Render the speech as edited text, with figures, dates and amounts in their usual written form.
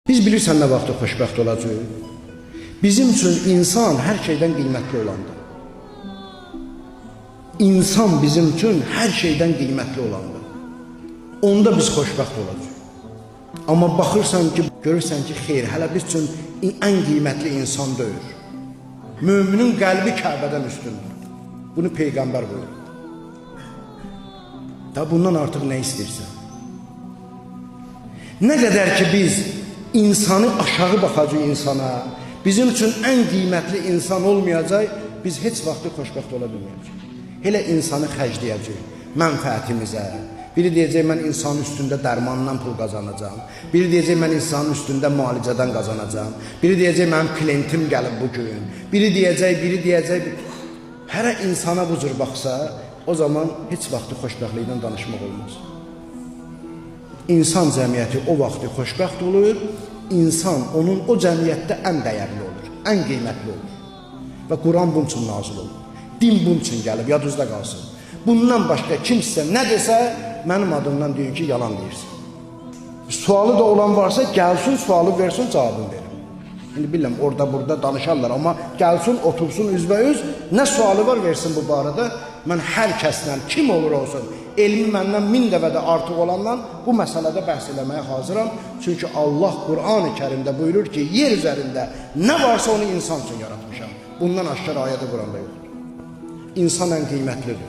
Biz bilirsən nə vaxtda xoşbəxt olacaq? Bizim üçün insan hər şeydən qiymətli olandır. İnsan bizim üçün hər şeydən qiymətli olandır. Onda biz xoşbəxt olacaq. Amma baxırsan ki, görürsən ki, xeyr, hələ biz üçün ən qiymətli insan deyil. Müminin qəlbi Kəbədən üstündür. Bunu Peyğəmbər buyurur. Da bundan artıq nə istəyirsən? Nə qədər ki biz insanı aşağı baxacaq insana, bizim üçün ən qiymətli insan olmayacaq, biz heç vaxtı xoşbəxt ola bilməyəcək. Elə insanı xərcləyəcək mənfəətimizə. Biri deyəcək, mən insanın üstündə dərmandan pul qazanacağım. Biri deyəcək, mən insanın üstündə müalicədən qazanacağım. Biri deyəcək, mənim klientim gəlib bugün. Biri deyəcək. Hərə insana bu cür baxsa, o zaman heç vaxtı xoşbəxtlikdən danışmaq olmaz. İnsan cəmiyyəti o vaxtı xoşbəxt olur, insan onun o cəmiyyətdə ən dəyərli olur, ən qiymətli olur. Və Quran bunun üçün nazil olur. Din bunun üçün gəlib, yadınızda qalsın. Bundan başqa kimsə nə desə, mənim adımdan deyin ki, yalan deyirsin. Sualı da olan varsa, gəlsin, sualı versin, cavabını verin. İndi bilirəm, orada-burada danışarlar, amma gəlsin, otursun üzbəüz, nə sualı var versin bu barədə. Mən hər kəslə, kim olur olsun, elmi məndən 1000 dəfədə artıq olandan bu məsələdə bəhs eləməyə hazıram. Çünki Allah Qur'an-ı Kərimdə buyurur ki, yer üzərində nə varsa onu insan üçün yaratmışam. Bundan aşkar ayədə Qur'anda yoxdur. İnsan ən qiymətlidir.